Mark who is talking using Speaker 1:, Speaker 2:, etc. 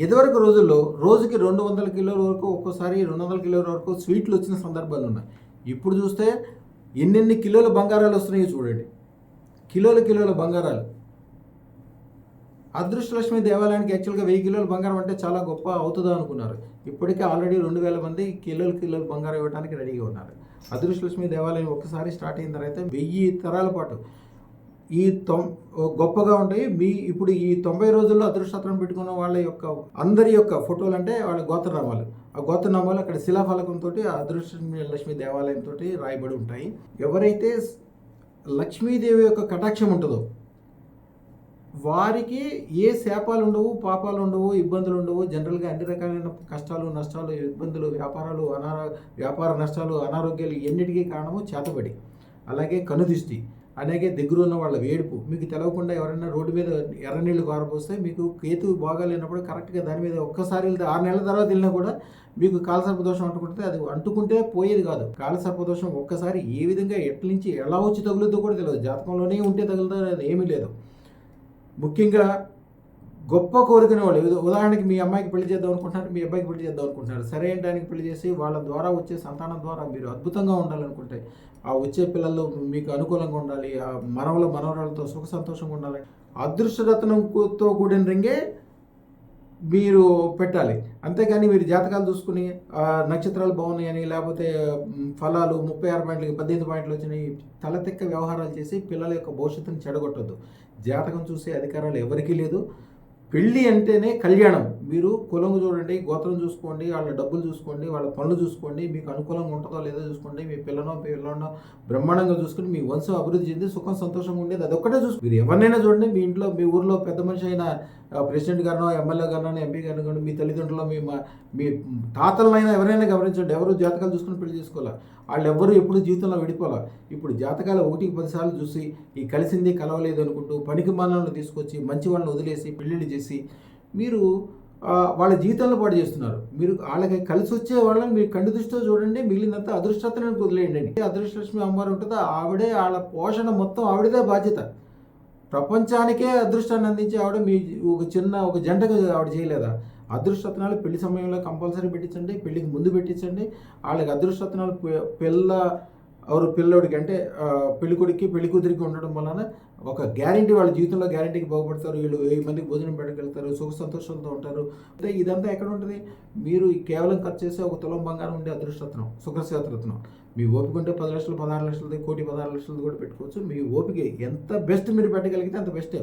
Speaker 1: ఇదివరకు రోజుల్లో రోజుకి 200 కిలోల వరకు ఒక్కోసారి 200 కిలోల వరకు స్వీట్లు వచ్చిన సందర్భాలు ఉన్నాయి. ఇప్పుడు చూస్తే ఎన్నెన్ని కిలోల బంగారాలు వస్తున్నాయో చూడండి. కిలోల బంగారాలు. అదృష్టలక్ష్మి దేవాలయానికి యాక్చువల్గా 1000 కిలోల బంగారం అంటే చాలా గొప్ప అవుతుందా అనుకున్నారు. ఇప్పటికే ఆల్రెడీ 2000 మంది కిలోల బంగారం ఇవ్వడానికి రెడీగా ఉన్నారు. అదృష్టలక్ష్మి దేవాలయం ఒక్కసారి స్టార్ట్ అయిన తర్వాత 1000 తరాల పాటు ఈ గొప్పగా ఉంటాయి. ఇప్పుడు ఈ 90 రోజుల్లో అదృష్టం పెట్టుకున్న వాళ్ళ యొక్క అందరి యొక్క ఫోటోలు అంటే వాళ్ళ గోత్రనామాలు. ఆ గోత్రనామాలు అక్కడ శిలాఫలకంతో లక్ష్మీ దేవాలయంతో రాయబడి ఉంటాయి. ఎవరైతే లక్ష్మీదేవి యొక్క కటాక్షం ఉంటుందో వారికి ఏ శాపాలు ఉండవు, పాపాలు ఉండవు, ఇబ్బందులు ఉండవు. జనరల్గా అన్ని రకాలైన కష్టాలు, నష్టాలు, ఇబ్బందులు, వ్యాపార నష్టాలు, అనారోగ్యాలు ఎన్నిటికీ కారణము చేతబడి, అలాగే కనుదిష్టి, అలాగే దగ్గర ఉన్న వాళ్ళ వేడుపు. మీకు తెలవకుండా ఎవరైనా రోడ్డు మీద ఎర్రనీళ్ళు కారపోస్తే మీకు కేతు బాగాలేనప్పుడు కరెక్ట్గా దాని మీద ఒక్కసారి వెళ్తే 6 నెలల తర్వాత వెళ్ళినా కూడా మీకు కాలసర్పదోషం అంటుకుంటే అది అంటుకుంటే పోయేది కాదు. కాలసర్పదోషం ఒక్కసారి ఏ విధంగా ఎట్ల నుంచి ఎలా వచ్చి తగులుతో కూడా తెలియదు. జాతకంలోనే ఉంటే తగులుతుంది, అది ఏమీ లేదు. ముఖ్యంగా గొప్ప కోరుకునే వాళ్ళు, ఉదాహరణకి మీ అమ్మాయికి పెళ్లి చేద్దాం అనుకుంటున్నారు, మీ అబ్బాయికి పెళ్లి చేద్దాం అనుకుంటున్నారు. సరైన టైంకి పెళ్లి చేసి వాళ్ళ ద్వారా వచ్చే సంతానం ద్వారా మీరు అద్భుతంగా ఉండాలనుకుంటే, ఆ వచ్చే పిల్లలు మీకు అనుకూలంగా ఉండాలి, ఆ మనవరాలతో సుఖ సంతోషంగా ఉండాలి, అదృష్టరత్నంతో కూడిన రింగే మీరు పెట్టాలి. అంతేగాని మీరు జాతకాలు చూసుకుని నక్షత్రాలు బాగున్నాయని, లేకపోతే ఫలాలు 36 పాయింట్లకి 18 పాయింట్లు వచ్చినాయి తలతెక్క వ్యవహారాలు చేసి పిల్లల యొక్క భవిష్యత్తుని చెడగొట్టద్దు. జాతకం చూసే అధికారాలు ఎవరికీ లేదు. పెళ్ళి అంటేనే కళ్యాణం. మీరు కులం చూడండి, గోత్రం చూసుకోండి, వాళ్ళ డబ్బులు చూసుకోండి, వాళ్ళ పనులు చూసుకోండి, మీకు అనుకూలంగా ఉంటుందో లేదో చూసుకోండి, మీ పిల్లనో బ్రహ్మాండంగా చూసుకుని మీ వంశం అభివృద్ధి చెంది సుఖం సంతోషంగా ఉండేది అదొక్కటే చూసుకోండి. మీరు ఎవరినైనా చూడండి, మీ ఇంట్లో మీ ఊర్లో పెద్ద మనిషి అయిన ప్రెసిడెంట్ గారినో, ఎమ్మెల్యే గారినో, ఎంపీ గారినో కానీ, మీ తల్లిదండ్రులు, మీ తాతలనైనా ఎవరైనా గమనించండి, ఎవరు జాతకాలు చూసుకుని పెళ్లి చేసుకోవాలి. వాళ్ళు ఎవ్వరూ ఎప్పుడు జీవితంలో విడిపోవాలి. ఇప్పుడు జాతకాలు 1కి 10 సార్లు చూసి ఈ కలిసింది కలవలేదు అనుకుంటూ పనికి మాలను తీసుకొచ్చి మంచి వాళ్ళని వదిలేసి పెళ్ళిళ్ళు చేసి మీరు వాళ్ళ జీవితంలో పాటు చేస్తున్నారు. మీరు వాళ్ళకి కలిసి వచ్చే వాళ్ళని మీరు కంటి దృష్టితో చూడండి, మిగిలినంతా అదృష్టతను వదిలేయండి. అదృష్టలక్ష్మి అమ్మవారు ఉంటుందో ఆవిడే, వాళ్ళ పోషణ మొత్తం ఆవిడదే బాధ్యత. ప్రపంచానికే అదృష్టాన్ని అందించి ఆవిడ మీ ఒక జంటగా ఆవిడ చేయలేదా? అదృష్టరత్నాలు పెళ్లి సమయంలో కంపల్సరీ పెట్టించండి, పెళ్లికి ముందు పెట్టించండి. వాళ్ళకి అదృష్టరత్నాలు పిల్లోడికి అంటే పెళ్ళికొడికి పెళ్ళికూతురికి ఉండడం వలన ఒక గ్యారంటీ, వాళ్ళ జీవితంలో గ్యారంటీకి బాగుపడతారు. వీళ్ళు 1000 మందికి భోజనం పెట్టగలుగుతారు, సుఖ సంతోషంతో ఉంటారు. అంటే ఇదంతా ఎక్కడ ఉంటుంది? మీరు కేవలం ఖర్చు చేసే 1 తులం బంగారం ఉండే అదృష్టరత్నం, సుఖశాతరత్నం. మీ ఓపిక ఉంటే 10 లక్షలు, 16 లక్షలది, 1,16,00,000 కూడా పెట్టుకోవచ్చు. మీ ఓపిక ఎంత బెస్ట్ మీరు పెట్టగలిగితే అంత బెస్ట్.